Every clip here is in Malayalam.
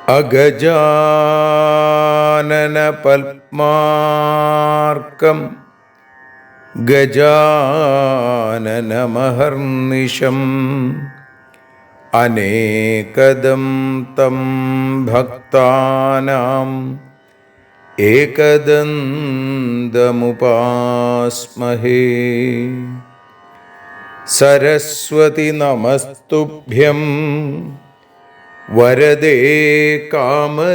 അഗജാനന പത്മാർക്കം ഗജാനനമഹർനിശം അനേകദം തം ഭക്താനാം ഏകദന്തമുപാസ്മഹേ. സരസ്വതി നമസ്തുഭ്യം വരദേ കാമരൂപിണി.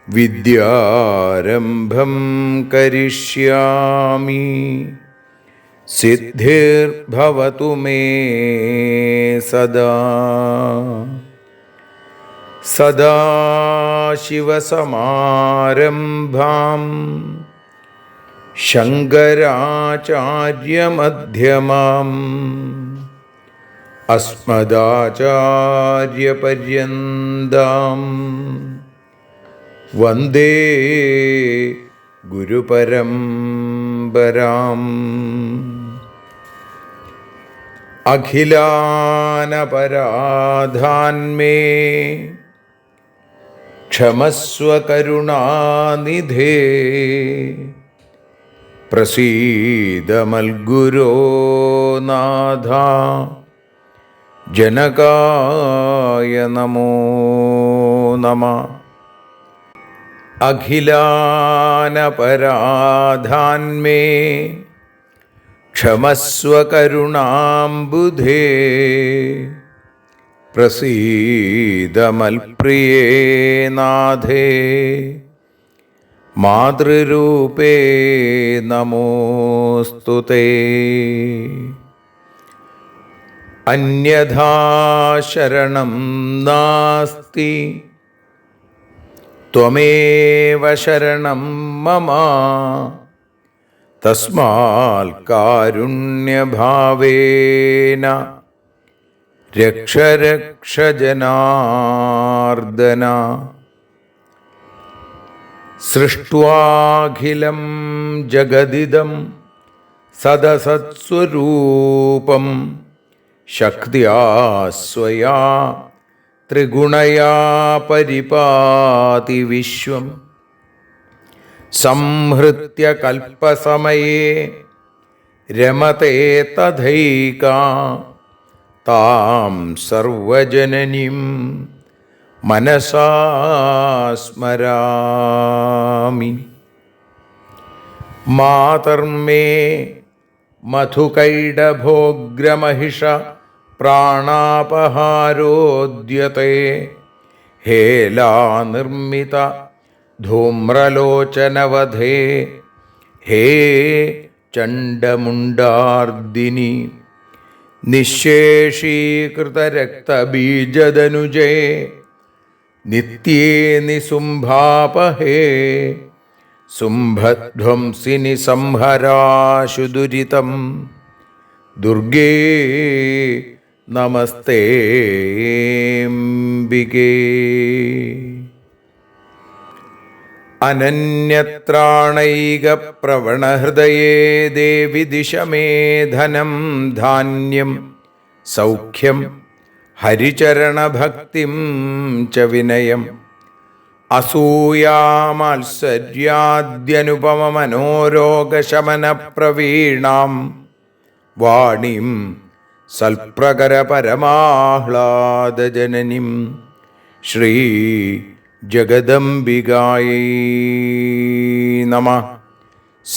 വിദ്യാരംഭം കരിഷ്യാമി സിദ്ധിർഭവതു മേ സദാ. സദാശിവസമാരംഭാം ശങ്കരാചാര്യമധ്യമാം അസ്മദാചാര്യപര്യന്താം വന്ദേ ഗുരുപരമ്പരാം. അഖിലാനപരാധാന്മേ ക്ഷമസ്വ കരുണാനിധേ. പ്രസീദ മൽഗുരോ നാഥ ജനകായ നമോ നമഃ. അഖിലാനപരാധാന്മേ ക്ഷമസ്വ കരുണാംബുധേ. പ്രസീദ മൽപ്രിയേ നാഥേ മാതൃരൂപേ നമോസ്തുതേ. അന്യഥാ ശരണം നാസ്തി ത്വമേവ ശരണം മമ. തസ്മാൽ കാരുണ്യഭാവേന രക്ഷ രക്ഷ ജനാർദ്ദന. സൃഷ്ട്വാഖിലം ജഗദിദം സദസത്സ്വരൂപം ശക്തിയാ സ്വയാ ത്രിഗുണയാ പരിപാതി വിശ്വം. സംഹൃത്യ കൽപ്പസമയേ രമതേ തഥൈകാ. താം സർവജനനീം മനസാ സ്മരാമി. മാതർമേ മധുകൈടഭോഗ്രമഹിഷ പ്രാണാപഹാരോദ്യത്തെ. ഹേലാനിർമ്മിത ധൂമ്രലോചനവധേ. ഹേ ചണ്ഡമുണ്ഡാർദിനി. നിശേഷീകൃതരക്തബീജദനുജേ നിത്യേ നിസുംഭാപഹേ. സുംഭധ്വംസിനി സംഹരാശു ദുരിതം. ദുർഗേ നമസ്തേംബികേ. അനന്യത്രാണൈകപ്രവണഹൃദയേ ദേവി ദിശ മേ ധനം ധാന്യം സൗഖ്യം ഹരിചരണഭക്തിം ച വിനയം. അസൂയാമാത്സര്യാദ്യനുപമമനോരോഗശമനപ്രവീണാം വാണീം സൽപ്രകരപരമാഹ്ലാദജനനീം ശ്രീ ജഗദംബികായൈ നമഃ.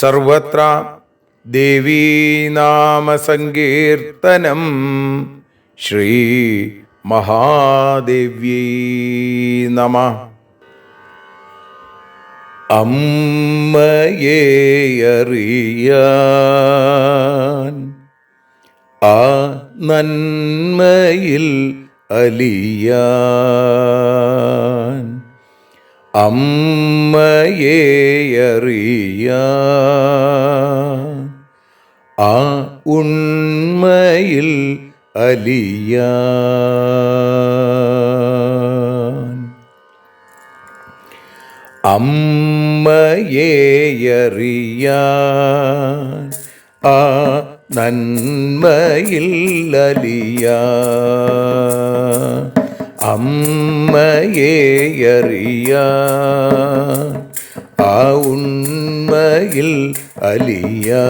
സർവത്ര ദേവീനാമസങ്കീർത്തനം ശ്രീ മഹാദേവ്യൈ നമഃ. അമ്മയെ അറിയാൻ ആ നന്മയിൽ അലിയാൻ, അമ്മയെ അറിയാൻ ആ ഉണ്മയിൽ അലിയാൻ, അമ്മയെ അറിയാൻ ആ നന്മയിൽ അലിയാൻ, അമ്മയെ അറിയാൻ ആ ഉണ്മയിൽ അലിയാൻ.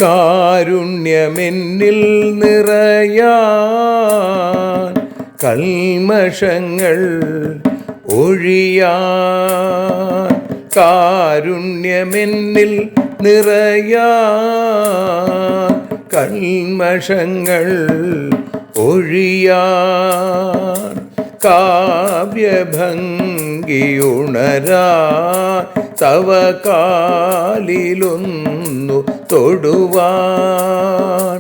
കാരുണ്യമെന്നിൽ നിറയാൻ, കൽമഷങ്ങൾ ഒഴിയാൻ, കാരുണ്യമെന്നിൽ നിറയാൻ, കൽമഷങ്ങൾ ഒഴിയാൻ, കാവ്യഭംഗിയുണരാൻ തവ കാലിലൊന്നു തൊടുവാൻ,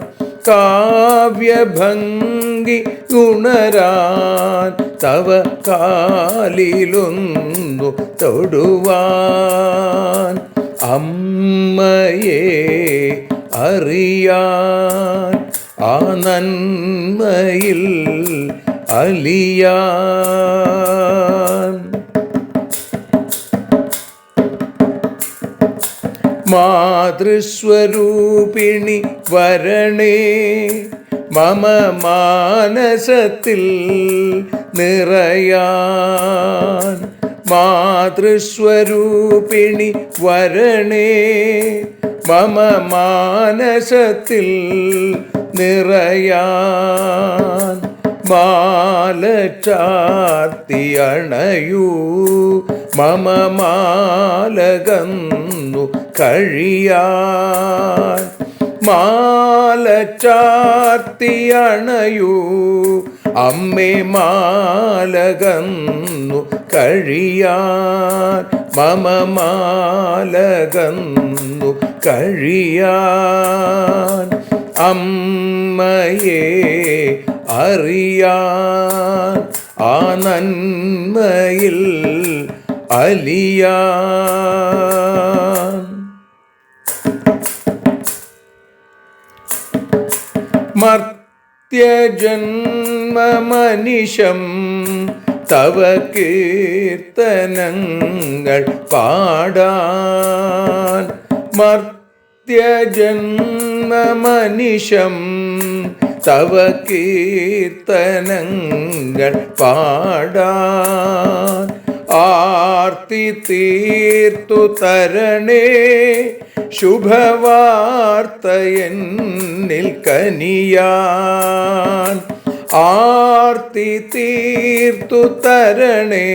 കാവ്യഭംഗി ഉണരാൻ തവ കാലിലൊന്നു തൊടുവാൻ, അമ്മയെ അറിയാൻ ആ നന്മയിൽ അലിയാൻ. മാതൃസ്വരൂപിണി വരണേ മമ മാനസത്തിൽ നിറയാൻ, മാതൃസ്വരൂപിണി വരണേ മമ മാനസത്തിൽ നിറയാൻ, മാല ചാർത്തി അണയൂ മമ മാലകന്നു കഴിയാൻ, മാല ചാർത്തി അണയൂ അമ്മേ മാലകന്നു കഴിയാൻ, മമ മാലകന്നു കഴിയാൻ, അമ്മയെ അറിയാൻ ആ നന്മയിൽ അലിയാൻ. മർത്യജന്മമനിശം തവ കീർത്തനങ്ങൾ പാടാൻ, മർത്യജന്മമനിശം തവ കീർത്തനങ്ങൾ പാടാൻ, ആർത്തി തീർത്തു തരണേ ശുഭവാർത്ത എന്നിൽ കനിയാൻ, ആർത്തി തീർത്തു തരണേ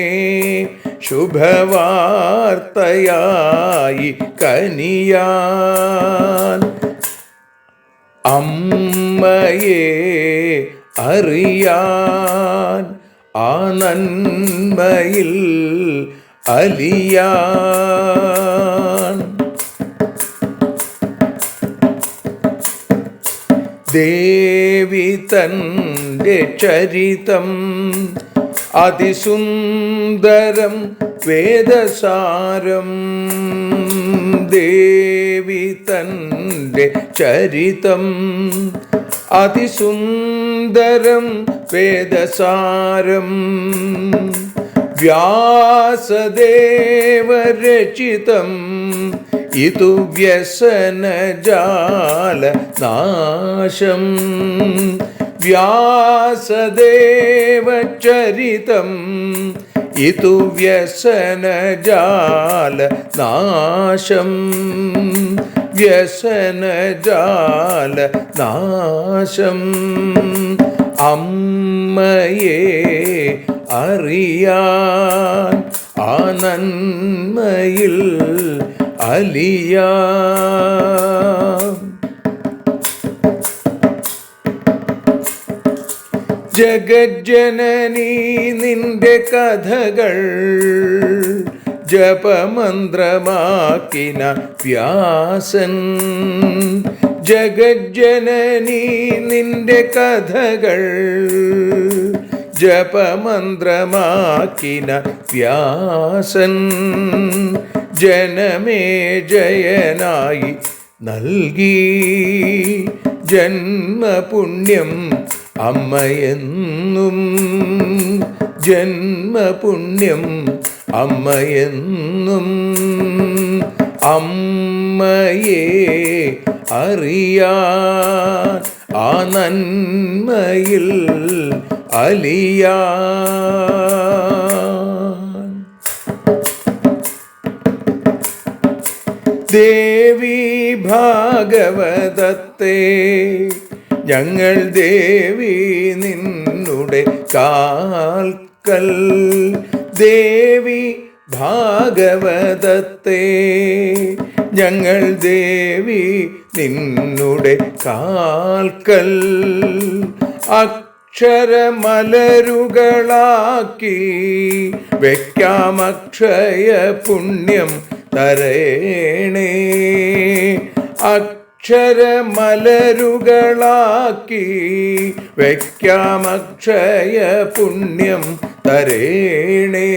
ശുഭവാർത്തയായി കനിയാൻ, അമ്മയെ അറിയാൻ ആ നന്മയിൽ അലിയാൻ. ദേവി തൻ്റെ ചരിതം അതിസുന്ദരം വേദസാരം, ദേവി തൻ്റെ ചരിതം അതിസുന്ദരം വേദസാരം, വ്യാസദേവരചിതം ഇതു വ്യസനജാല നാശം, വ്യാസദേവചരിതം ഇതു വ്യസനജാല നാശം, വ്യസനജാല നാശം, അമ്മയെ അറിയാൻ ആ നന്മയിൽ അലിയാൻ. ജഗജ്ജനനീ നിന്റെ കഥകൾ ജപമന്ത്രമാക്കിന വ്യാസൻ. ജഗജ്ജനനീ നിന്റെ കഥകൾ ജപമന്ത്രമാക്കിന വ്യാസൻ. ജനമേ ജയനായി നൽകി ജന്മപുണ്യം അമ്മയെന്നും. ജന്മപുണ്യം അമ്മയെന്നും. അമ്മയെ അറിയാൻ ആ നന്മയിൽ അലിയാൻ. ദേവി ഭാഗവതത്തെ ഞങ്ങൾ ദേവി നിന്നുടെ കാൽക്കൽ. ദേവി ഭാഗവതത്തെ ഞങ്ങൾ ദേവി നിന്നുടെ കാൽക്കൽ. അക്ഷരമലരുകളാക്കി വയ്ക്കാം അക്ഷയ പുണ്യം തരേണേ. അക്ഷരമലരുകളാക്കി വയ്ക്കാം അക്ഷയ പുണ്യം തരേണേ.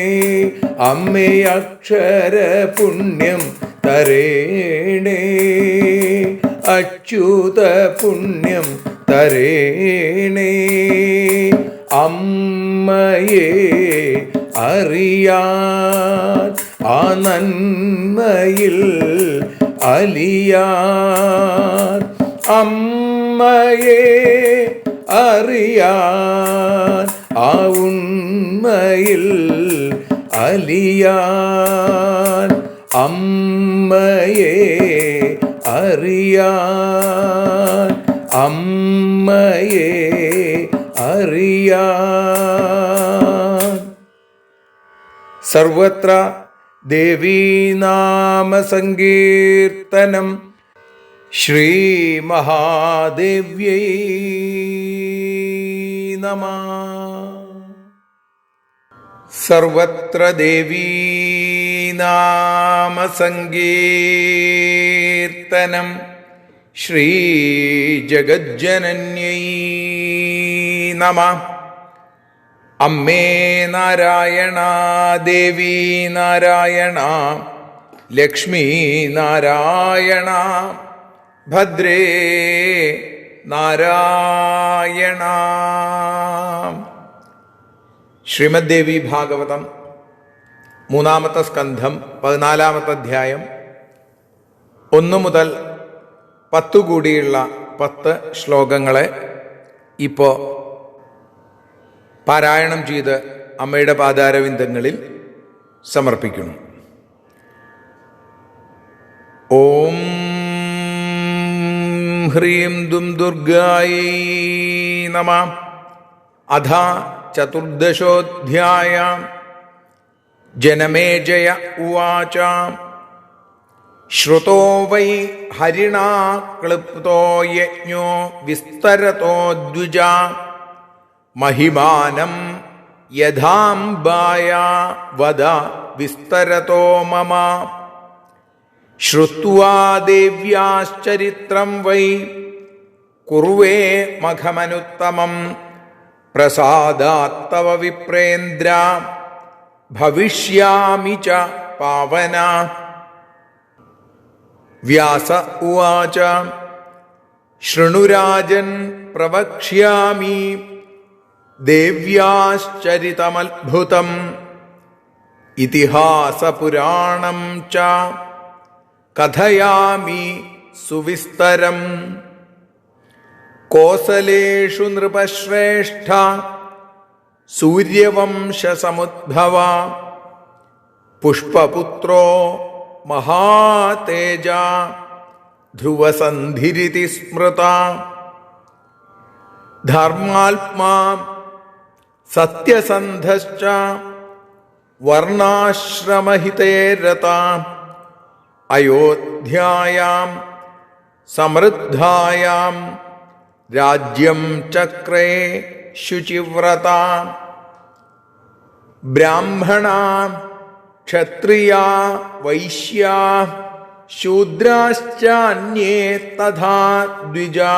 അമ്മേ അക്ഷര പുണ്യം തരേണേ. അച്യുത പുണ്യം തരേണേ. അമ്മയെ അറിയാൻ ആ നന്മയിൽ അലിയാൻ. അമ്മയെ അറിയാൻ ആ ഉണ്മയിൽ അലിയാൻ. അമ്മയെ അറിയാൻ. അമ്മയെ അറിയാൻ. സർവത്ര ദേവീനാമസങ്കീർത്തനം. ശ്രീ മഹാദേവ്യൈ നമഃ. സർവത്ര ദേവീനാമസങ്കീർത്തനം. ശ്രീ ജഗജ്ജനന്യൈ നമഃ. അമ്മേ നാരായണ, ദേവി നാരായണ, ലക്ഷ്മി നാരായണ, ഭദ്രേ നാരായണ. ശ്രീമദ് ദേവി ഭാഗവതം 3-ാമത്തെ സ്കന്ധം 14-ാമത്തെ അധ്യായം 1 മുതൽ 10 കൂടിയുള്ള 10 ശ്ലോകങ്ങളെ ഇപ്പോൾ പാരായണം ചെയ്ത് അമ്മയുടെ പാദാരവിന്ദങ്ങളിൽ സമർപ്പിക്കുന്നു. ഓം ഹ്രീം ദും ദുർഗായൈ നമഃ. അഥ ചതുർദശോऽധ്യായः. ജനമേജയ ഉവാച. ശ്രുതോ വൈ ഹരിണാ ക്ലുപ്തോ യജ്ഞോ വിസ്തരതോ ദ്വിജാ. മഹിമാനം യഥാംബായ വദ വിസ്തരതോ മമ. ശ്രുത്വാ ദേവ്യാശ്ചരിത്രം വൈ കുർവേ മഖമനുത്തമം. പ്രസാദാത്തവ വിപ്രേന്ദ്ര ഭവിഷ്യാമി ച പാവന. വ്യാസ ഉവാച. ശൃണുരാജൻ പ്രവക്ഷ്യാമി ദേവ്യാശ്ചരിതമദ്ഭുതം. ഇതിഹാസപുരാണം ച കഥയാമി സുവിസ്തരം. കോസലേഷു നൃപശ്രേഷ്ഠ സൂര്യവംശസമുദ്ഭവ. പുഷ്പപുത്രോ മഹാതേജ ധ്രുവസന്ധിരിതി സ്മൃത. ധർമാത്മാ സത്യസന്ധശ്ച വർണ്ണാശ്രമഹിതേ രത. അയോധ്യായാം സമൃദ്ധായാം രാജ്യം ചക്രേ ശുചിവ്രത ബ്രാഹ്മണ ക്ഷത്രിയ വൈശ്യ ശൂദ്രാശ്ചാന്യേ തഥാ ദ്വിജാ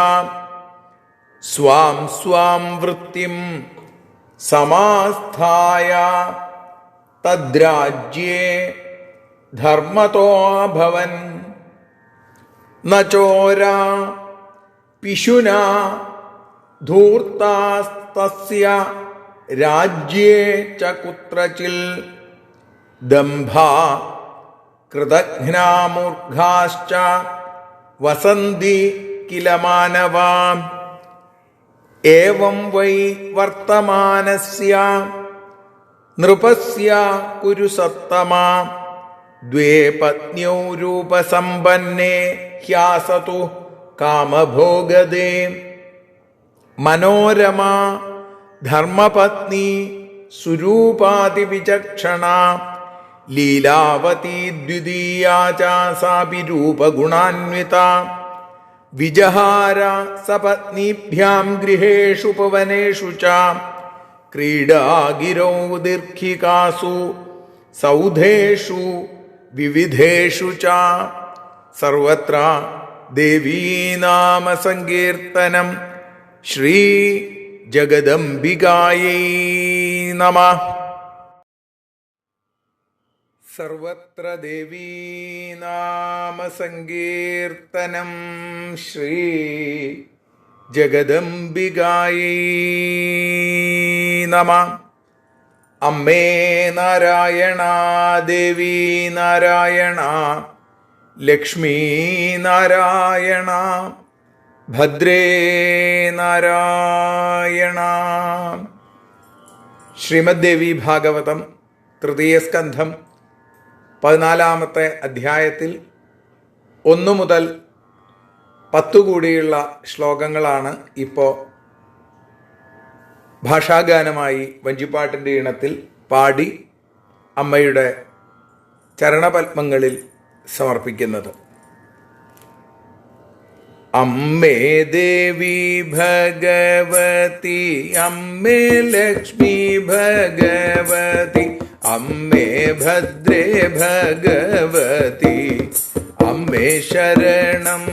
സ്വാം സ്വാം വൃത്തിം സമാസ്ഥായ തദ്രാജ്യേ ധർമ്മതോ ഭവൻ ന ചോരാ പിശുനാ ധൂർത്താസ്തസ്യ രാജ്യേ ച കുത്രചിൽ ദംഭാ കൃതഘ്നാമൂർഘാശ്ച വസന്തി കില മാനവാം ഏവം വൈ വർത്തമാനസ്യ നൃപസ്യ കുരു സത്തമാ ദ്വേ പത്ന്യൗ രൂപസമ്പന്നേ ഹ്യാസതു കാമഭോഗദേ മനോരമാ ധർമ്മപത്നി സുരൂപാതിവിചക്ഷണ ലീലാവതി ദ്വിതീയാ ച സാപി രൂപഗുണാന്വിത വിജഹാര സപത്നീഭ്യാം ഗൃഹേഷു പവനേഷു ച ക്രീഡാഗിരൗ ദീർഘികാസു സൗധേഷു വിവിധേഷു ച സർവത്ര ദേവീനാമ സങ്കീർത്തനം. ശ്രീ ജഗദംബികായൈ നമഃ. സർവത്ര ദേവീനാമ സങ്കീർത്തനം. ശ്രീ ജഗദംബികായൈ നമഃ. അമ്മേ നാരായണ, ദേവി നാരായണ, ലക്ഷ്മീ നാരായണ, ഭദ്രേ നാരായണ. ശ്രീമദ് ദേവി ഭാഗവതം തൃതീയ സ്കന്ധം 14-ാമത്തെ അധ്യായത്തിൽ 1 മുതൽ 10 കൂടിയുള്ള ശ്ലോകങ്ങളാണ് ഇപ്പോൾ ഭാഷാഗാനമായി വഞ്ചിപ്പാട്ടിൻ്റെ ഈണത്തിൽ പാടി അമ്മയുടെ ചരണപത്മങ്ങളിൽ സമർപ്പിക്കുന്നത്. അമ്മേ ദേവി ഭഗവതി, അമ്മേ ലക്ഷ്മി ഭഗവതി, അമ്മേ ഭദ്രേ ഭഗവതി, അമ്മേ ശരണം.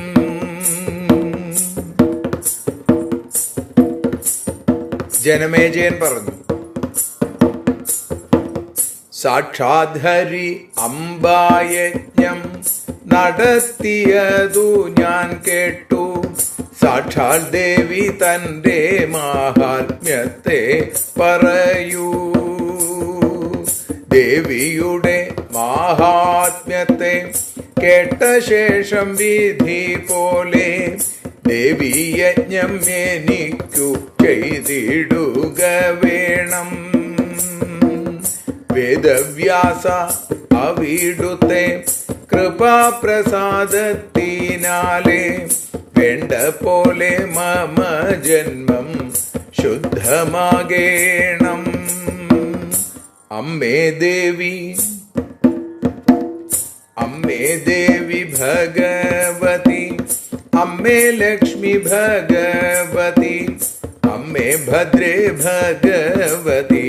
ജനമേജയൻ പറഞ്ഞു, സാക്ഷാത് ഹരി അംബായജ്ഞം നടത്തിയതു ഞാൻ കേട്ടു. സാക്ഷാൽ ദേവി തൻ്റെ മാഹാത്മ്യത്തെ പറയൂ. ദേവിയുടെ മാഹാത്മ്യത്തെ കേട്ട ശേഷം വിധി പോലെ ദേവി യജ്ഞം എനിക്കു ചെയ്തിടുക വേണം. വേദവ്യാസ അവിടുത്തെ കൃപാപ്രസാദത്തിനാലെ വേണ്ട പോലെ മമ ജന്മം ശുദ്ധമാകേണം. അമ്മേ ദേവി, അമ്മേ ദേവി ഭഗവതി, അമ്മേ ലക്ഷ്മി ഭഗവതി, അമ്മേ ഭദ്രേ ഭഗവതി,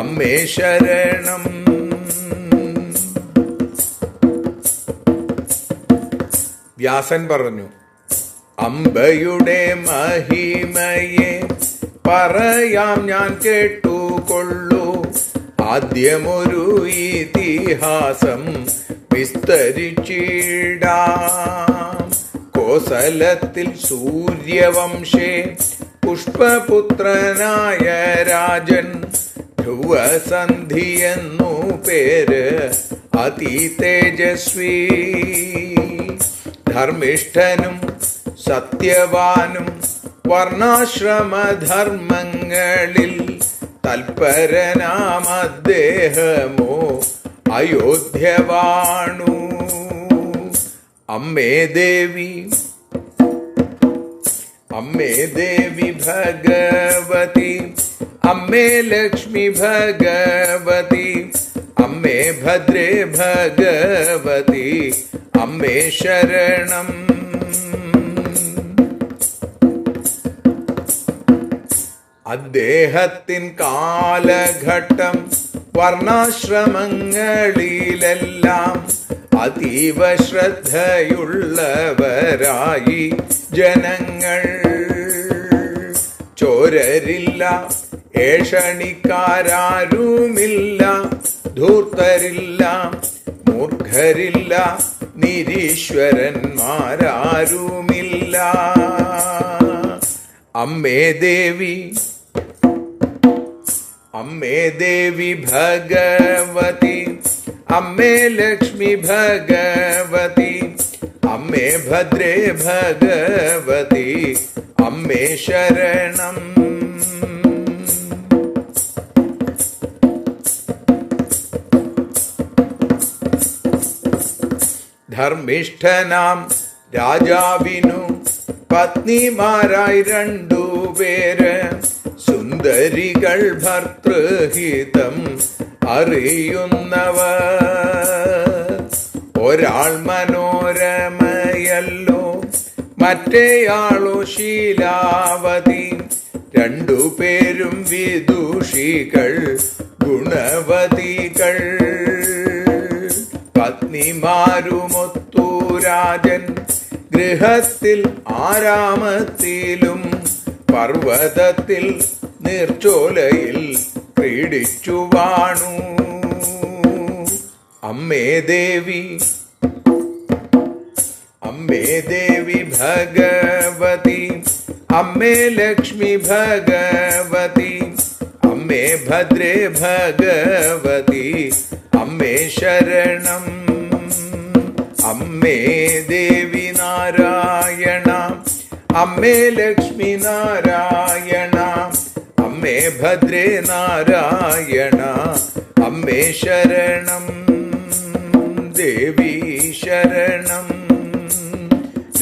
അമ്മേ ശരണം. വ്യാസൻ പറഞ്ഞു, അംബയുടെ മഹിമയെ പറയാം ഞാൻ കേട്ടുകൊള്ളൂ. ആദ്യമൊരു ഇതിഹാസം വിസ്തരിച്ചിടാം. കോസലത്തിൽ സൂര്യവംശേ പുഷ്പപുത്രനായ രാജൻ ധ്രുവസന്ധി എന്നു പേര്, അതി തേജസ്വി, ധർമ്മിഷ്ഠനും സത്യവാനും വർണ്ണാശ്രമധർമ്മങ്ങളിൽ തൽപരനാം അദ്ദേഹമോ അയോധ്യവാണു. അമ്മേ ദേവി, അമ്മേ ദേവി ഭഗവതി, അമ്മേ ലക്ഷ്മി ഭഗവതി, അമ്മേ ഭദ്രേ ഭഗവതി, അമ്മേ ശരണം. അദ്ദേഹത്തിൻ കാലഘട്ടം വർണ്ണാശ്രമങ്ങളിലെല്ലാം അതീവ ശ്രദ്ധയുള്ളവരായി ജനങ്ങൾ. ചോരരില്ല, ഏഷണിക്കാരാരുമില്ല, ധൂർത്തരില്ല, മൂർഖരില്ല, നിരീശ്വരന്മാരാരുമില്ല. അമ്മേ ദേവി, അമ്മേ ദേവി ഭഗവതി, അമ്മേ ലക്ഷ്മി ഭഗവതി, അമ്മേ ഭദ്രേ ഭഗവതി, അമ്മേ ശരണം. ധർമ്മിഷ്ഠനാം രാജാവിനു പത്നിമാരായി 2 പേര്, സുന്ദരികൾ ഭർതൃഹിതം അറിയുന്നവർ. ഒരാൾ മനോരമയല്ലോ, മറ്റേയാളോ ശീലാവതി, 2 പേരും വിദുഷികൾ ഗുണവതികൾ. പത്നിമാരുമൊത്തു രാജൻ ഗൃഹത്തിൽ ആരാമത്തിലും പർവ്വതത്തിൽ നീർച്ചോലയിൽ ക്രീഡിച്ചു വാണു. അമ്മേ ദേവി, അമ്മേ ദേവി ഭഗവതി, അമ്മേ ലക്ഷ്മി ഭഗവതി, അമ്മേ ഭദ്രേ ഭഗവതി, അമ്മേ ശരണം. അമ്മേ ദേവി നാരായണ, അമ്മേ ലക്ഷ്മി നാരായണ, അമ്മേ ഭദ്രേ നാരായണ, അമ്മേ ശരണം. ദേവി ശരണം,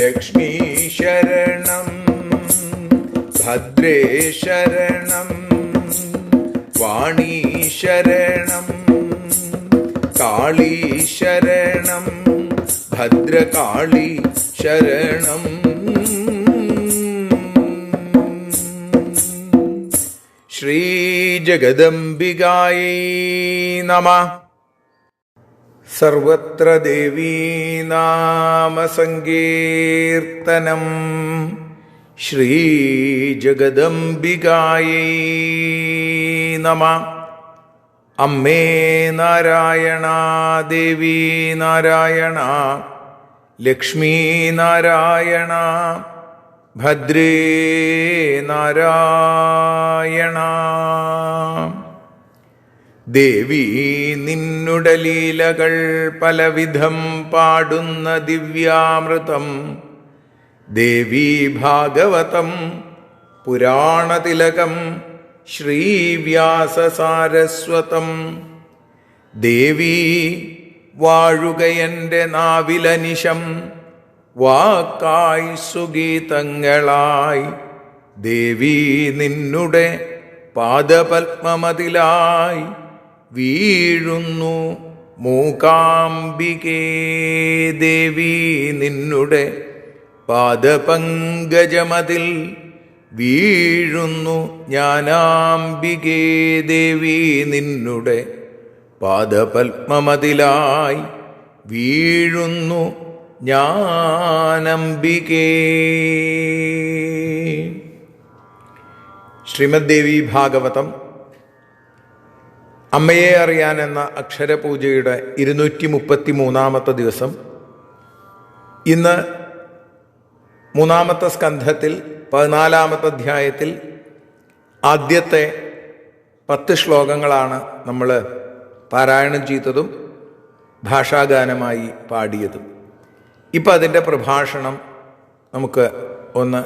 ലക്ഷ്മി ശരണം, ഭദ്രേ ശരണം, വാണി ശരണം, കാളി ശരണം, ഭദ്രകാളി ശരണം. ശ്രീ ജഗദംബികായൈ നമഃ. സർവത്ര ദേവീ നാമ സങ്കീർത്തനം. ശ്രീ ജഗദംബികായൈ നമഃ. അമ്മേ നാരായണ, ദേവി നാരായണ, ലക്ഷ്മി നാരായണ, ഭദ്രേ നാരായണ. ദേവി നിന്നുടെ ലീലകൾ പലവിധം പാടുന്ന ദിവ്യാമൃതം. ദേവി ഭാഗവതം പുരാണതിലകം ശ്രീവ്യാസസാരസ്വതം. ദേവി വാഴുകയൻ്റെ നാവിലനിശം, വാക്കായി സുഗീതങ്ങളായി. ദേവി നിന്നുടെ പാദപത്മമതിലായി വീഴുന്നു മൂകാംബികേ. ദേവി നിന്നുടെ പാദപങ്കജമതിൽ വീഴുന്നു ജ്ഞാനാംബികേ. ദേവി നിന്നുടെ പാദപത്മമതിലായി വീഴുന്നു ജ്ഞാനംബികേ. ശ്രീമദ് ദേവി ഭാഗവതം അമ്മയെ അറിയാൻ എന്ന അക്ഷരപൂജയുടെ 233 ദിവസം. ഇന്ന് 3-ാമത്തെ സ്കന്ധത്തിൽ 14-ാമത്തെ അധ്യായത്തിൽ ആദ്യത്തെ 10 ശ്ലോകങ്ങളാണ് നമ്മൾ പാരായണം ചെയ്തതും ഭാഷാഗാനമായി പാടിയതും. ഇപ്പം അതിൻ്റെ പ്രഭാഷണം നമുക്ക് ഒന്ന്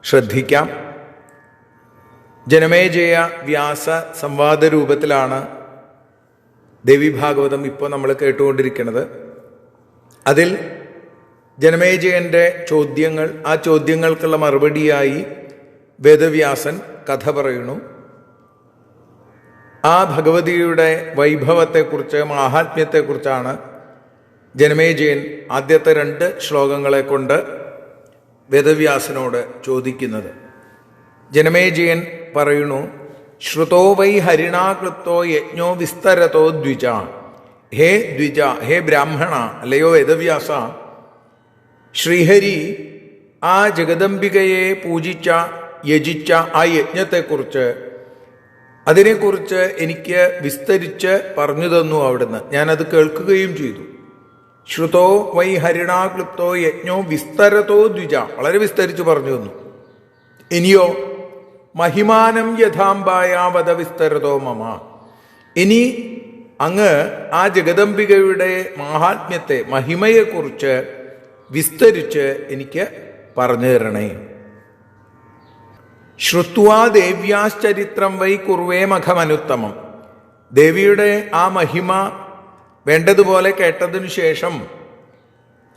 ശ്രദ്ധിക്കാം. ജനമേജയ വ്യാസ സംവാദ രൂപത്തിലാണ് ദേവീഭാഗവതം ഇപ്പോൾ നമ്മൾ കേട്ടുകൊണ്ടിരിക്കുന്നത്. അതിൽ ജനമേജയൻ്റെ ചോദ്യങ്ങൾ, ആ ചോദ്യങ്ങൾക്കുള്ള മറുപടിയായി വേദവ്യാസൻ കഥ പറയുന്നു. ആ ഭഗവതിയുടെ വൈഭവത്തെക്കുറിച്ച്, മാഹാത്മ്യത്തെക്കുറിച്ചാണ് ജനമേജയൻ ആദ്യത്തെ 2 ശ്ലോകങ്ങളെ കൊണ്ട് വേദവ്യാസനോട് ചോദിക്കുന്നത്. ജനമേജയൻ പറയുന്നു, ശ്രുതോ വൈ ഹരിണാകൃത്തോ യജ്ഞോ വിസ്തരതോ ദ്വിജ. ഹേ ദ്വിജ, ഹേ ബ്രാഹ്മണ, അല്ലയോ വേദവ്യാസ, ശ്രീഹരി ആ ജഗദംബികയെ പൂജിച്ച യജിച്ച ആ യജ്ഞത്തെക്കുറിച്ച്, അതിനെക്കുറിച്ച് എനിക്ക് വിസ്തരിച്ച് പറഞ്ഞു തന്നു അവിടുന്ന്. ഞാനത് കേൾക്കുകയും ചെയ്തു. ശ്രുതോ വൈ ഹരിണാക്ലുപ്തോ യജ്ഞോ വിസ്തരതോ ദ്വിജ, വളരെ വിസ്തരിച്ച് പറഞ്ഞു തന്നു. ഇനിയോ മഹിമാനം യഥാംബായാവത വിസ്തരതോ മമ, ഇനി അങ്ങ് ആ ജഗദംബികയുടെ മാഹാത്മ്യത്തെ, മഹിമയെക്കുറിച്ച് വിസ്തരിച്ച് എനിക്ക് പറഞ്ഞു തരണേ. ശ്രുത്വാ ദേവ്യാശ്ചരിത്രം വൈ കുർവേ മഖമനുത്തമം, ദേവിയുടെ ആ മഹിമ വേണ്ടതുപോലെ കേട്ടതിനു ശേഷം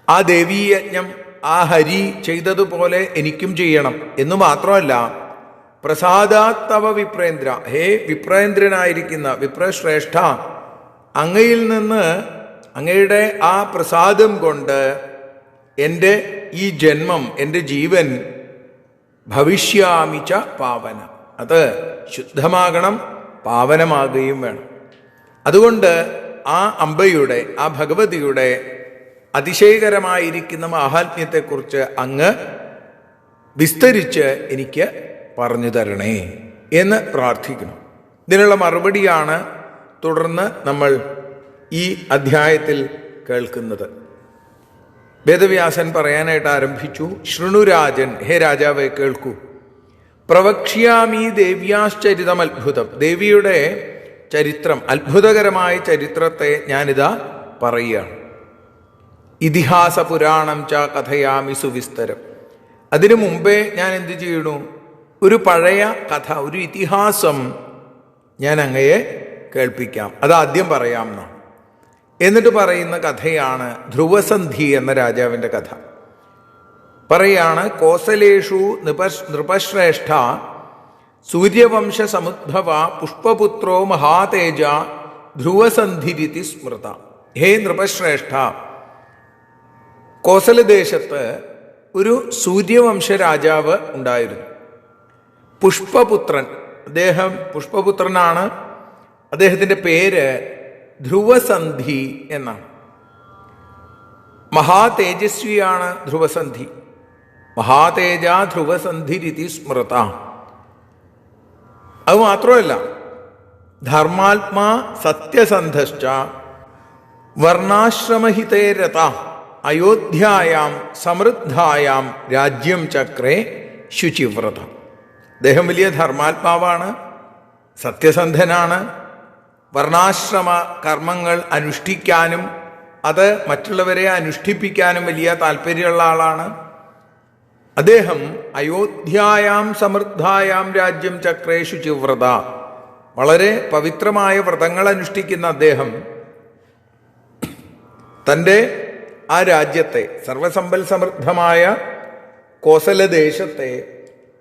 ആ ദേവീയജ്ഞം ആ ഹരി ചെയ്തതുപോലെ എനിക്കും ചെയ്യണം എന്ന് മാത്രമല്ല, പ്രസാദാത്തവ വിപ്രേന്ദ്ര, ഹേ വിപ്രേന്ദ്രനായിരിക്കുന്ന വിപ്രശ്രേഷ്ഠ, അങ്ങയിൽ നിന്ന്, അങ്ങയുടെ ആ പ്രസാദം കൊണ്ട് എൻ്റെ ഈ ജന്മം, എൻ്റെ ജീവൻ ഭവിഷ്യാമിച്ച പാവന, അത് ശുദ്ധമാകണം, പാവനമാകുകയും വേണം. അതുകൊണ്ട് ആ അംബയുടെ, ആ ഭഗവതിയുടെ അതിശയകരമായിരിക്കുന്ന മാഹാത്മ്യത്തെക്കുറിച്ച് അങ്ങ് വിസ്തരിച്ച് എനിക്ക് പറഞ്ഞു തരണേ എന്ന് പ്രാർത്ഥിക്കുന്നു. ഇതിനുള്ള മറുപടിയാണ് തുടർന്ന് നമ്മൾ ഈ അധ്യായത്തിൽ കേൾക്കുന്നത്. വേദവ്യാസൻ പറയാനായിട്ട് ആരംഭിച്ചു. ശൃണുരാജൻ, ഹേ രാജാവെ കേൾക്കൂ. പ്രവക്ഷ്യാമി ദേവ്യാശ്ചരിതം അത്ഭുതം, ദേവിയുടെ ചരിത്രം, അത്ഭുതകരമായ ചരിത്രത്തെ ഞാനിതാ പറയുകയാണ്. ഇതിഹാസ പുരാണം ച കഥയാമി സുവിസ്തരം, അതിനു മുമ്പേ ഞാൻ എന്ത് ചെയ്യണു, ഒരു പഴയ കഥ, ഒരു ഇതിഹാസം ഞാൻ അങ്ങയെ കേൾപ്പിക്കാം. അതാദ്യം പറയാം എന്നാണ്. എന്നിട്ട് പറയുന്ന കഥയാണ് ധ്രുവസന്ധി എന്ന രാജാവിൻ്റെ കഥ. പറയാണ്, കോസലേഷു നൃപശ്രേഷ്ഠ സൂര്യവംശ സമുദ്ഭവ പുഷ്പപുത്രോ മഹാതേജ ധ്രുവസന്ധിരിതി സ്മൃത. ഹേ നൃപശ്രേഷ്ഠ, കോസലദേശത്ത് ഒരു സൂര്യവംശ രാജാവ് ഉണ്ടായിരുന്നു. പുഷ്പപുത്രൻ, അദ്ദേഹം പുഷ്പപുത്രനാണ്. അദ്ദേഹത്തിൻ്റെ പേര് ധ്രുവസന്ധി എന്നാണ്. മഹാതേജസ്വിയാണ് ധ്രുവസന്ധി. മഹാതേജ ധ്രുവസന്ധിരിതി സ്മൃത. അത് മാത്രമല്ല, ധർമാത്മാ സത്യസന്ധശ്ച വർണ്ണാശ്രമഹിതേ രത അയോധ്യായാം സമൃദ്ധായാം രാജ്യം ചക്രേ ശുചിവ്രത. അദ്ദേഹം വലിയ ധർമാത്മാവാണ്, സത്യസന്ധനാണ്, വർണ്ണാശ്രമ കർമ്മങ്ങൾ അനുഷ്ഠിക്കാനും അത് മറ്റുള്ളവരെ അനുഷ്ഠിപ്പിക്കാനും വലിയ താല്പര്യമുള്ള ആളാണ്. അദ്ദേഹം അയോധ്യായാം സമൃദ്ധായാം രാജ്യം ചക്രേ ശുചിവ്രത, വളരെ പവിത്രമായ വ്രതങ്ങൾ അനുഷ്ഠിക്കുന്ന അദ്ദേഹം തൻ്റെ ആ രാജ്യത്തെ, സർവസമ്പൽ സമൃദ്ധമായ കോസലദേശത്തെ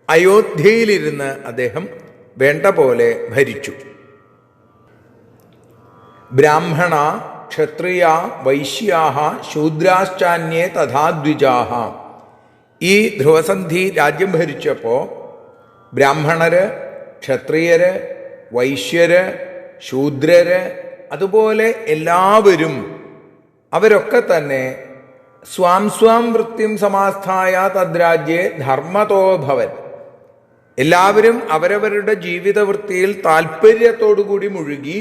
അയോധ്യയിലിരുന്ന് അദ്ദേഹം വേണ്ട പോലെ ഭരിച്ചു. ബ്രാഹ്മണ ക്ഷത്രിയ വൈശ്യാഹ ശൂദ്രാശ്ചാന്യേ തഥാ ദ്വിജാഹ. ഈ ധ്രുവസന്ധി രാജ്യം ഭരിച്ചപ്പോൾ ബ്രാഹ്മണര്, ക്ഷത്രിയര്, വൈശ്യര്, ശൂദ്രര്, അതുപോലെ എല്ലാവരും, അവരൊക്കെ തന്നെ സ്വാം സ്വാം വൃത്തിം സമാസ്ഥായ തദ്രാജ്യേ ധർമ്മതോഭവൻ, എല്ലാവരും അവരവരുടെ ജീവിതവൃത്തിയിൽ താല്പര്യത്തോടുകൂടി മുഴുകി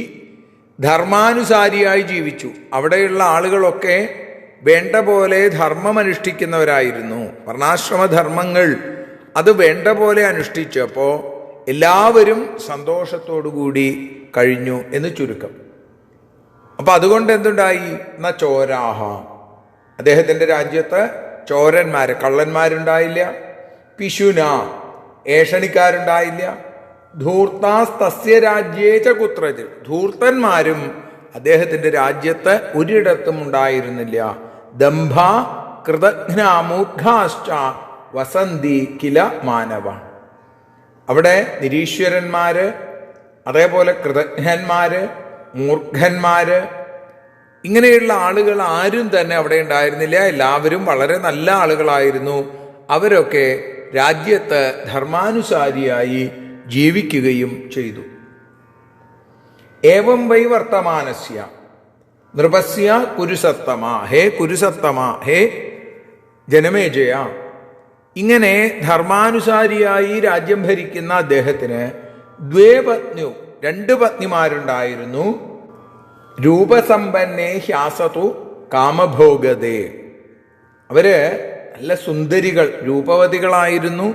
ധർമാനുസാരിയായി ജീവിച്ചു. അവിടെയുള്ള ആളുകളൊക്കെ വേണ്ട പോലെ ധർമ്മം അനുഷ്ഠിക്കുന്നവരായിരുന്നു. വർണ്ണാശ്രമധർമ്മങ്ങൾ അത് വേണ്ട പോലെ അനുഷ്ഠിച്ചപ്പോൾ എല്ലാവരും സന്തോഷത്തോടുകൂടി കഴിഞ്ഞു എന്ന് ചുരുക്കം. അപ്പം അതുകൊണ്ട് എന്തുണ്ടായി എന്നാ ചോരാഹ, അദ്ദേഹത്തിൻ്റെ രാജ്യത്ത് ചോരന്മാർ, കള്ളന്മാരുണ്ടായില്ല. പിശുന, ഏഷണിക്കാരുണ്ടായില്ല. ധൂർത്താസ്തസ്യ രാജ്യേച കുത്രച്, ധൂർത്തന്മാരും അദ്ദേഹത്തിൻ്റെ രാജ്യത്ത് ഒരിടത്തും ഉണ്ടായിരുന്നില്ല. ദംഭ കൃതജ്ഞാമൂർഖാശ്ച വസന്തി കില മാനവ. അവിടെ നിരീശ്വരന്മാര്, അതേപോലെ കൃതജ്ഞന്മാര്, മൂർഖന്മാര്, ഇങ്ങനെയുള്ള ആളുകൾ ആരും തന്നെ അവിടെ ഉണ്ടായിരുന്നില്ല. എല്ലാവരും വളരെ നല്ല ആളുകളായിരുന്നു. അവരൊക്കെ രാജ്യത്ത് ധർമാനുസാരിയായി ജീവിക്കുകയും ചെയ്തു. ഏവം വൈ വർത്തമാനസ്യ നൃപസ്യ കുരുസത്തമ, ഹേ കുരുസത്തമ, ഹേ ജനമേജയ, ഇങ്ങനെ ധർമാനുസാരിയായി രാജ്യം ഭരിക്കുന്ന അദ്ദേഹത്തിന് ദ്വേ പത്ന്യു, 2 പത്നിമാരുണ്ടായിരുന്നു. രൂപസമ്പന്നേ ഹ്യാസതു കാമഭോഗതേ, അവര് നല്ല സുന്ദരികൾ, രൂപവതികളായിരുന്നു.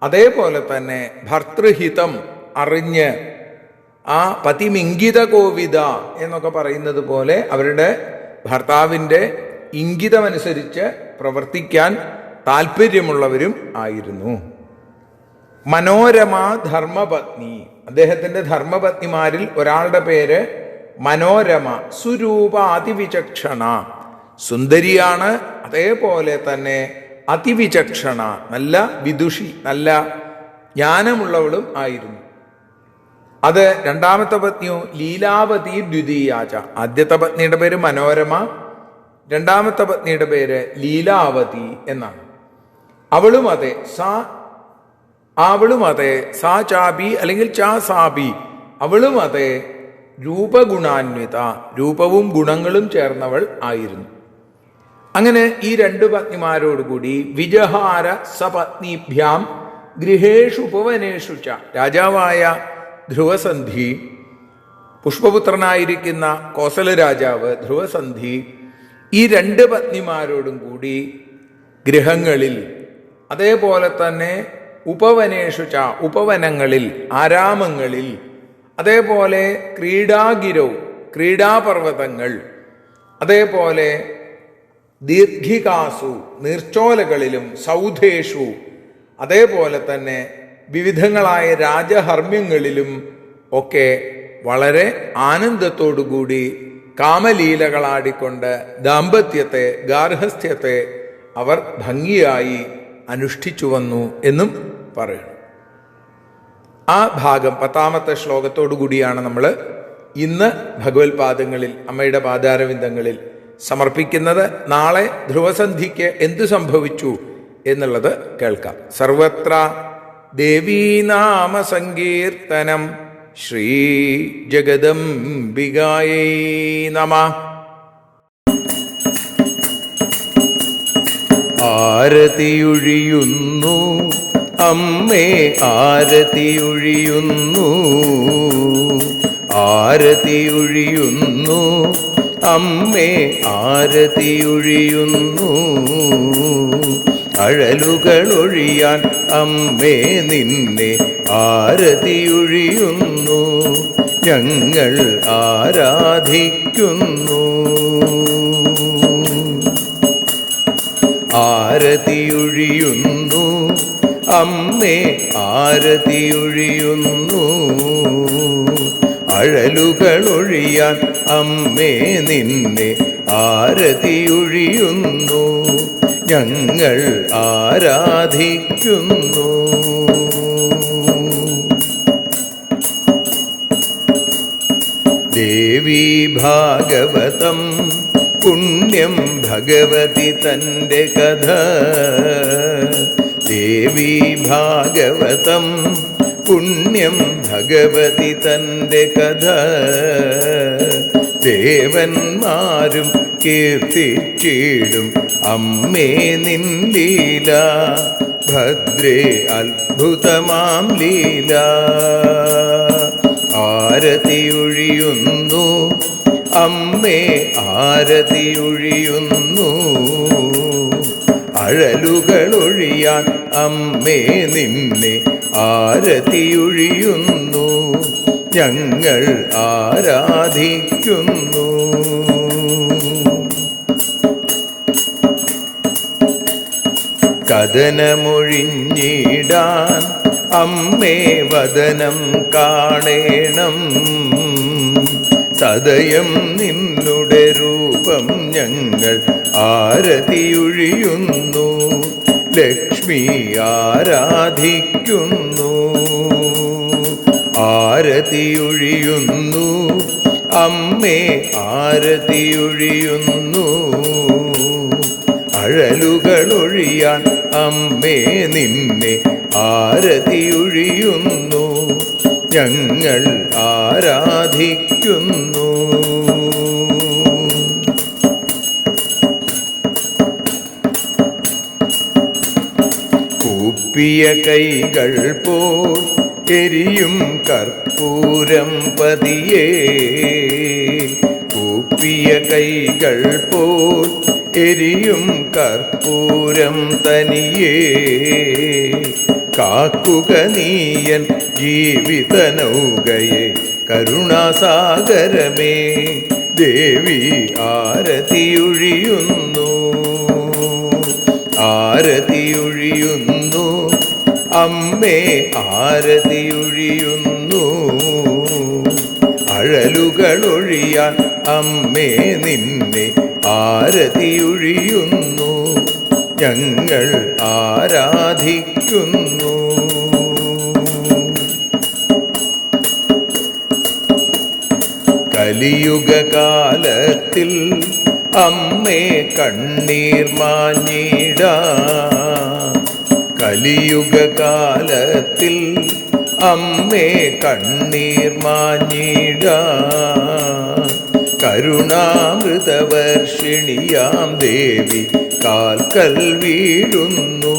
അതേപോലെ തന്നെ ഭർതൃഹിതം അറിഞ്ഞ്, ആ പതിമിംഗിത കോവിത എന്നൊക്കെ പറയുന്നത് പോലെ അവരുടെ ഭർത്താവിൻ്റെ ഇംഗിതമനുസരിച്ച് പ്രവർത്തിക്കാൻ താല്പര്യമുള്ളവരും ആയിരുന്നു. മനോരമ ധർമ്മപത്നി, അദ്ദേഹത്തിൻ്റെ ധർമ്മപത്നിമാരിൽ ഒരാളുടെ പേര് മനോരമ. സുരൂപ അതിവിചക്ഷണ, സുന്ദരിയാണ്, അതേപോലെ തന്നെ അതിവിചക്ഷണ, നല്ല വിദുഷി, നല്ല ജ്ഞാനമുള്ളവളും ആയിരുന്നു. അത് രണ്ടാമത്തെ പത്നിയോ ലീലാവതി ദ്വിതീയാച. ആദ്യത്തെ പത്നിയുടെ പേര് മനോരമ, രണ്ടാമത്തെ പത്നിയുടെ പേര് ലീലാവതി എന്നാണ്. അവളും അതെ സാ ചാബി അല്ലെങ്കിൽ ചാ സാബി, അവളും അതെ രൂപഗുണാന്വിത, രൂപവും ഗുണങ്ങളും ചേർന്നവൾ ആയിരുന്നു. അങ്ങനെ ഈ 2 പത്നിമാരോടുകൂടി വിജഹാര സപത്നിഭ്യാം ഗൃഹേഷു ഉപവനേഷു ച, രാജാവായ ധ്രുവസന്ധി, പുഷ്പപുത്രനായിരിക്കുന്ന കോസല രാജാവ് ധ്രുവസന്ധി ഈ 2 പത്നിമാരോടും കൂടി ഗൃഹങ്ങളിൽ, അതേപോലെ തന്നെ ഉപവനേഷു ച, ഉപവനങ്ങളിൽ, ആരാമങ്ങളിൽ, അതേപോലെ ക്രീഡാഗിരൗ, ക്രീഡാപർവ്വതങ്ങൾ, അതേപോലെ ദീർഘികാസു, നീർച്ചോലകളിലും, സൗധേഷു, അതേപോലെ തന്നെ വിവിധങ്ങളായ രാജഹർമ്മ്യങ്ങളിലും ഒക്കെ വളരെ ആനന്ദത്തോടുകൂടി കാമലീലകളാടിക്കൊണ്ട് ദാമ്പത്യത്തെ, ഗാർഹസ്ഥ്യത്തെ അവർ ഭംഗിയായി അനുഷ്ഠിച്ചു വന്നു എന്നും പറയുന്നു. ആ ഭാഗം 10ാമത്തെ ശ്ലോകത്തോടു കൂടിയാണ് നമ്മൾ ഇന്ന് ഭഗവത്പാദങ്ങളിൽ, അമ്മയുടെ പാദാരവിന്ദങ്ങളിൽ സമർപ്പിക്കുന്നത്. നാളെ ധ്രുവസന്ധിക്ക് എന്തു സംഭവിച്ചു എന്നുള്ളത് കേൾക്കാം. സർവത്ര ദേവീനാമ സങ്കീർത്തനം. ശ്രീ ജഗദംബികായൈ നമഃ. ആരതിയൊഴിയുന്നു അമ്മേ, ആരതിയൊഴിയുന്നു, ആരതിയൊഴിയുന്നു അമ്മേ, ആരതിയൊഴിയുന്നു. അഴലുകളൊഴിയാൻ അമ്മേ നിന്നെ ആരതിയൊഴിയുന്നു, ഞങ്ങൾ ആരാധിക്കുന്നു. ആരതിയൊഴിയുന്നു അമ്മേ, ആരതിയൊഴിയുന്നു. അഴലുകളൊഴിയാൻ അമ്മേ നിന്നെ ആരതിയൊഴിയുന്നു, ഞങ്ങൾ ആരാധിക്കുന്നു. ദേവി ഭാഗവതം പുണ്യം ഭഗവതി തൻ്റെ കഥ. ദേവി ഭാഗവതം പുണ്യം ഭഗവതി തൻ്റെ കഥ. ദേവന്മാരും കീർത്തിച്ചിടും അമ്മേ നിൻ ലീല. ഭദ്രേ അത്ഭുതമാം ലീല. ആരതിയൊഴിയുന്നു അമ്മേ, ആരതിയൊഴിയുന്നു. അഴലുകളൊഴിയാൻ അമ്മേ നിന്നെ ആരതിയൊഴിയുന്നു, ഞങ്ങൾ ആരാധിക്കുന്നു. കഥനമൊഴിഞ്ഞിടാൻ അമ്മേ വദനം കാണേണം. സദയം നിന്നുടെ രൂപം ഞങ്ങൾ ആരതിയൊഴിയുന്നു, ലക്ഷ്മി ആരാധിക്കുന്നു. ആരതിയൊഴിയുന്നു അമ്മേ, ആരതിയൊഴിയുന്നു. അഴലുകളൊഴിയാൻ അമ്മേ നിന്നെ ആരതിയൊഴിയുന്നു ഞങ്ങൾ ആരാധിക്കുന്നു. കൂപ്പിയ കൈകൾ പോൽ എരിയും കർപ്പൂരം പതിയേ, കൂപ്പിയ കൈകൾ പോൽ എരിയും കർപ്പൂരം തനിയേ, കാക്കുക നീയൻ ജീവിത നൗകയെ കരുണാസാഗരമേ ദേവി ആരതിയൊഴിയുന്നു. ആരതിയൊഴിയുന്നു അമ്മേ ആരതിയൊഴിയുന്നു. അഴലുകളൊഴിയാൻ അമ്മേ നിന്നെ ആരതിയൊഴിയുന്നു ഞങ്ങൾ ആരാധിക്കുന്നു. കലിയുഗകാലത്തിൽ അമ്മേ കണ്ണീർ മാഞ്ഞിടാൻ, കലിയുഗകാലത്തിൽ അമ്മേ കണ്ണീർ മാഞ്ഞിടാൻ, കരുണാമൃതവർഷിണിയാം ദേവി കാൽക്കൽ വീഴുന്നു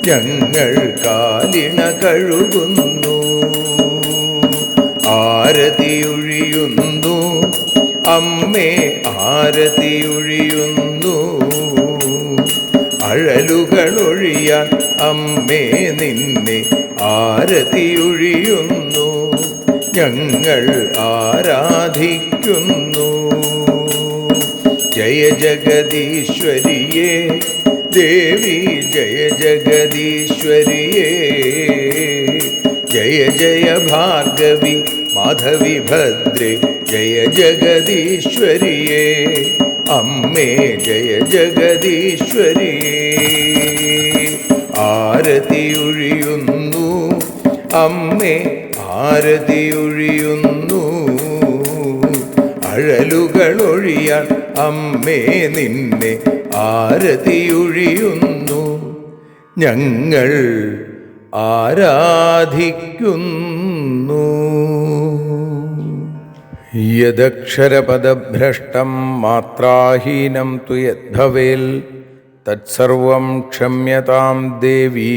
ഞങ്ങൾ കാലിണ കഴുകുന്നു. ആരതിയൊഴിയുന്നു അമ്മേ ആരതിയൊഴിയുന്നു. അഴലുകളൊഴിയാൻ അമ്മേ നിന്നെ ആരതിയൊഴിയുന്നു ഞങ്ങൾ ആരാധിക്കുന്നു. ജയ ജഗദീശ്വരിയേ ദേവി ജയ ജഗദീശ്വരിയേ, ജയ ജയ ഭാർഗവി മാധവി ഭദ്രേ ജയ ജഗദീശ്വരിയേ അമ്മേ ജയ ജഗദീശ്വരിയേ. ആരതിയൊഴിയുന്നു അമ്മേ ആരതിയൊഴിയുന്നു. അഴലുകളൊഴിയാൻ അമ്മേ നിന്നെ ആരതിയൊഴിയുന്നു ഞങ്ങൾ ആരാധിക്കുന്നു. യദക്ഷരപദഭ്രഷ്ടം മാത്രാഹീനം തു യദ്ഭവേൽ തത്സർവം ക്ഷമ്യതാം ദേവി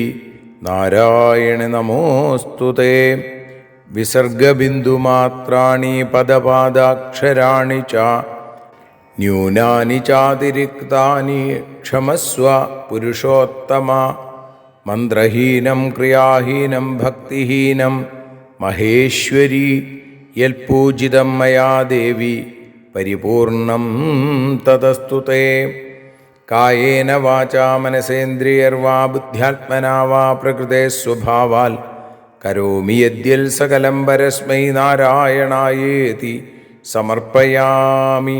നാരായണി നമോസ്തുതേ. വിസർഗബിന്ദുമാത്രാണി പദപാദാക്ഷരാണി ച ന്യൂനാനി ചാതിരിക്താനി ക്ഷമസ്വ പുരുഷോത്തമ. മന്ത്രഹീനം ക്രിയാഹീനം ഭക്തിഹീനം മഹേശ്വരി യൽപൂജിതം മയാ ദേവി പരിപൂർണം തതസ്തുതേ. കായേന വാചാ മനസേന്ദ്രിയർവാ ബുദ്ധ്യാത്മനാ വാ പ്രകൃതേ സ്വഭാവാൽ കരോമി യദ്യൽ സകലം പരസ്മൈ നാരായണായേതി സമർപ്പയാമി.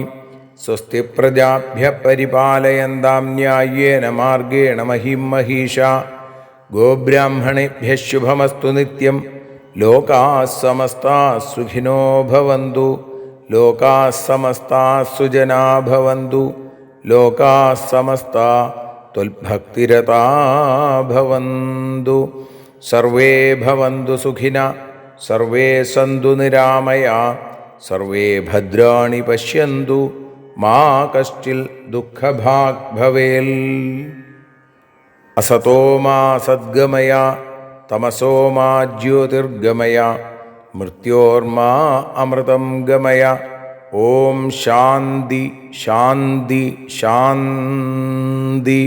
സ്വസ്തി പ്രജാഭ്യ പരിപാലയന്താം ന്യായേന മാർഗേണ മഹിം മഹീഷാ. ഗോബ്രാഹ്മണേഭ്യഃ ശുഭമസ്തു നിത്യം. ലോകാഃ സമസ്താഃ സുഖിനോ ഭവന്തു. ലോകാഃ സമസ്താഃ സുജനാ ഭവന്തു. ലോകാഃ സമസ്താഃ ത്വൽഭക്തിരതാ ഭവന്തു. സർവേ ഭവന്തു സുഖിനഃ സർവേ സന്തു നിരാമയാഃ സർവേ ഭദ്രാണി പശ്യന്തു മാ കശ്ചിൽ ദുഃഖഭാഗ് ഭവേൽ. അസതോ മാ സദ്ഗമയ തമസോ മാ ജ്യോതിർഗമയ മൃത്യോർമാ അമൃതം ഗമയ. ഓം ശാന്തി ശാന്തി ശാന്തി.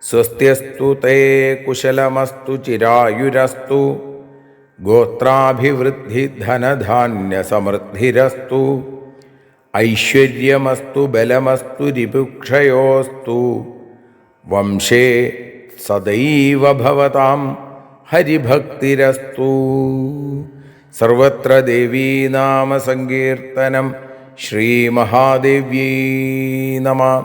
സ്വസ്ത്യസ്തു തേ കുശലമസ്തു ചിരായുരസ്തു. ഗോത്രാഭിവൃദ്ധി ധനധാന്യസമൃദ്ധിരസ്തു. ഐശ്വര്യമസ്തു ബലമസ്തു രിപുക്ഷയോസ്തു. വംശേ സദൈവ ഭവതാം ഹരിഭക്തിരസ്തു. സർവത്ര ദേവീനാമസങ്കീർത്തനം. ശ്രീമഹാദേവ്യൈ നമഃ.